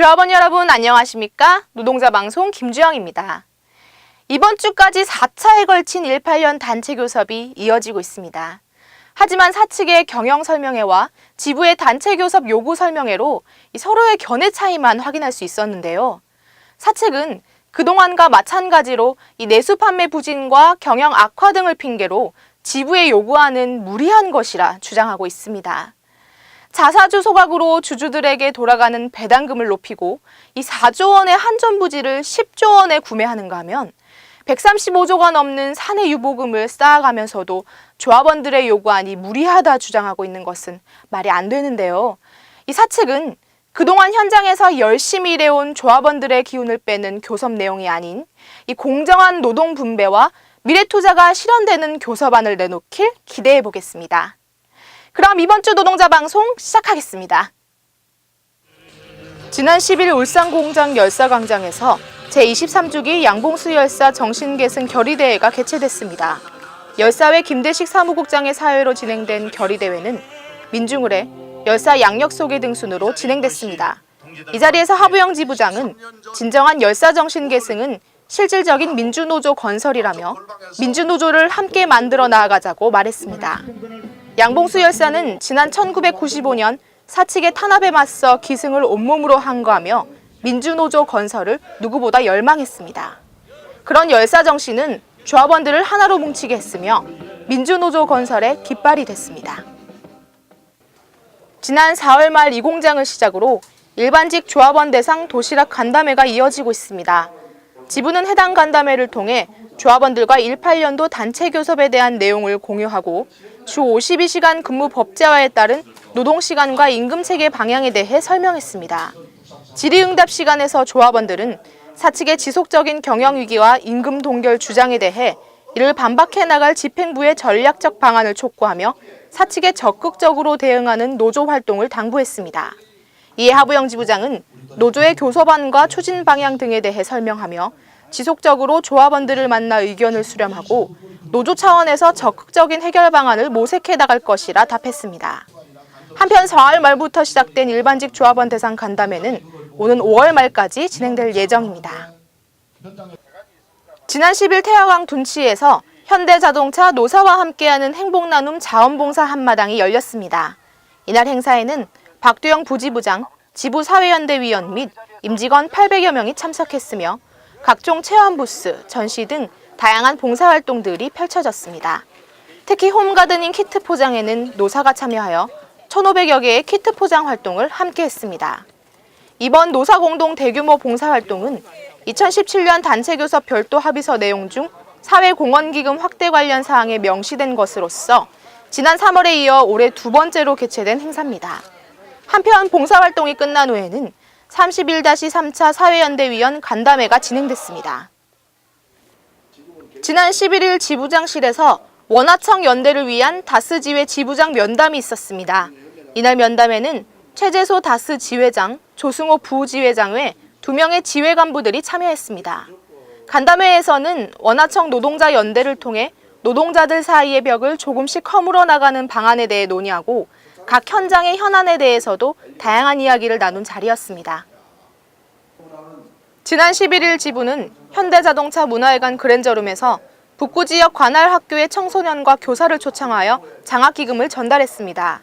조합원 여러분 안녕하십니까? 노동자 방송 김주영입니다. 이번 주까지 4차에 걸친 18년 단체 교섭이 이어지고 있습니다. 하지만 사측의 경영 설명회와 지부의 단체 교섭 요구 설명회로 서로의 견해 차이만 확인할 수 있었는데요. 사측은 그동안과 마찬가지로 내수 판매 부진과 경영 악화 등을 핑계로 지부에 요구하는 무리한 것이라 주장하고 있습니다. 자사주 소각으로 주주들에게 돌아가는 배당금을 높이고 4조 원의 한전 부지를 10조 원에 구매하는가 하면 135조가 넘는 사내 유보금을 쌓아가면서도 조합원들의 요구안이 무리하다 주장하고 있는 것은 말이 안 되는데요. 이 사측은 그동안 현장에서 열심히 일해온 조합원들의 기운을 빼는 교섭 내용이 아닌 이 공정한 노동 분배와 미래 투자가 실현되는 교섭안을 내놓길 기대해 보겠습니다. 그럼 이번 주 노동자 방송 시작하겠습니다. 지난 10일 울산공장 열사광장에서 제23주기 양봉수 열사 정신계승 결의대회가 개최됐습니다. 열사회 김대식 사무국장의 사회로 진행된 결의대회는 민중을의 열사 양력 소개 등 순으로 진행됐습니다. 이 자리에서 하부영 지부장은 진정한 열사 정신계승은 실질적인 민주노조 건설이라며 민주노조를 함께 만들어 나아가자고 말했습니다. 양봉수 열사는 지난 1995년 사측의 탄압에 맞서 기승을 온몸으로 항거하며 민주노조 건설을 누구보다 열망했습니다. 그런 열사 정신은 조합원들을 하나로 뭉치게 했으며 민주노조 건설의 깃발이 됐습니다. 지난 4월 말 이 공장을 시작으로 일반직 조합원 대상 도시락 간담회가 이어지고 있습니다. 지부는 해당 간담회를 통해 조합원들과 18년도 단체 교섭에 대한 내용을 공유하고 주 52시간 근무 법제화에 따른 노동시간과 임금체계 방향에 대해 설명했습니다. 질의응답 시간에서 조합원들은 사측의 지속적인 경영위기와 임금 동결 주장에 대해 이를 반박해 나갈 집행부의 전략적 방안을 촉구하며 사측에 적극적으로 대응하는 노조 활동을 당부했습니다. 이에 하부영 지부장은 노조의 교섭안과 추진 방향 등에 대해 설명하며 지속적으로 조합원들을 만나 의견을 수렴하고 노조 차원에서 적극적인 해결 방안을 모색해 나갈 것이라 답했습니다. 한편 4월 말부터 시작된 일반직 조합원 대상 간담회는 오는 5월 말까지 진행될 예정입니다. 지난 10일 태화강 둔치에서 현대자동차 노사와 함께하는 행복나눔 자원봉사 한마당이 열렸습니다. 이날 행사에는 박두영 부지부장, 지부 사회연대위원 및 임직원 800여 명이 참석했으며 각종 체험 부스, 전시 등 다양한 봉사활동들이 펼쳐졌습니다. 특히 홈가드닝 키트 포장에는 노사가 참여하여 1,500여 개의 키트 포장 활동을 함께 했습니다. 이번 노사 공동 대규모 봉사활동은 2017년 단체교섭 별도 합의서 내용 중 사회공헌기금 확대 관련 사항에 명시된 것으로서 지난 3월에 이어 올해 두 번째로 개최된 행사입니다. 한편 봉사활동이 끝난 후에는 31-3차 사회연대위원 간담회가 진행됐습니다. 지난 11일 지부장실에서 원화청 연대를 위한 다스 지회 지부장 면담이 있었습니다. 이날 면담에는 최재소 다스 지회장, 조승호 부지회장 외 2명의 지회 간부들이 참여했습니다. 간담회에서는 원화청 노동자 연대를 통해 노동자들 사이의 벽을 조금씩 허물어 나가는 방안에 대해 논의하고 각 현장의 현안에 대해서도 다양한 이야기를 나눈 자리였습니다. 지난 11일 지부는 현대자동차 문화회관 그랜저룸에서 북구 지역 관할 학교의 청소년과 교사를 초청하여 장학기금을 전달했습니다.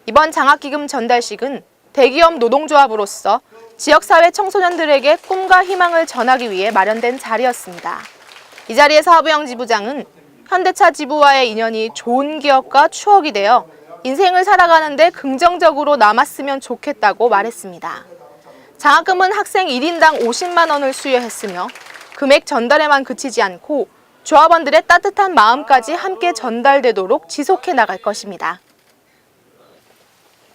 이번 장학기금 전달식은 대기업 노동조합으로서 지역사회 청소년들에게 꿈과 희망을 전하기 위해 마련된 자리였습니다. 이 자리에서 하부영 지부장은 현대차 지부와의 인연이 좋은 기억과 추억이 되어 인생을 살아가는데 긍정적으로 남았으면 좋겠다고 말했습니다. 장학금은 학생 1인당 50만 원을 수여했으며 금액 전달에만 그치지 않고 조합원들의 따뜻한 마음까지 함께 전달되도록 지속해 나갈 것입니다.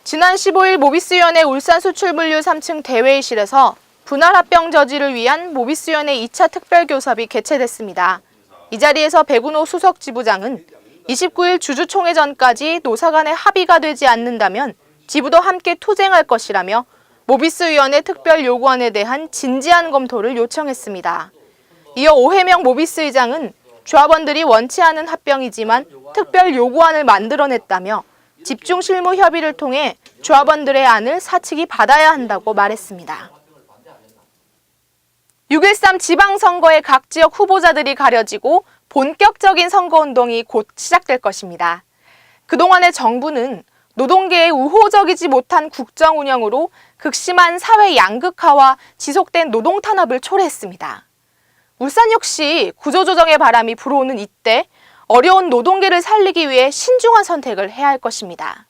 지난 15일 모비스위원회 울산수출분류 3층 대회의실에서 분할 합병 저지를 위한 모비스위원회 2차 특별교섭이 개최됐습니다. 이 자리에서 백운호 수석지부장은 29일 주주총회 전까지 노사 간의 합의가 되지 않는다면 지부도 함께 투쟁할 것이라며 모비스위원회 특별 요구안에 대한 진지한 검토를 요청했습니다. 이어 오해명 모비스 의장은 조합원들이 원치 않은 합병이지만 특별 요구안을 만들어냈다며 집중 실무 협의를 통해 조합원들의 안을 사측이 받아야 한다고 말했습니다. 6.13 지방선거의 각 지역 후보자들이 가려지고 본격적인 선거운동이 곧 시작될 것입니다. 그동안의 정부는 노동계의 우호적이지 못한 국정 운영으로 극심한 사회 양극화와 지속된 노동 탄압을 초래했습니다. 울산 역시 구조조정의 바람이 불어오는 이때 어려운 노동계를 살리기 위해 신중한 선택을 해야 할 것입니다.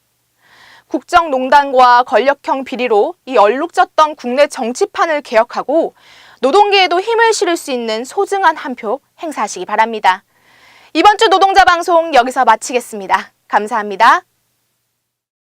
국정농단과 권력형 비리로 이 얼룩졌던 국내 정치판을 개혁하고 노동계에도 힘을 실을 수 있는 소중한 한 표 행사하시기 바랍니다. 이번 주 노동자 방송 여기서 마치겠습니다. 감사합니다.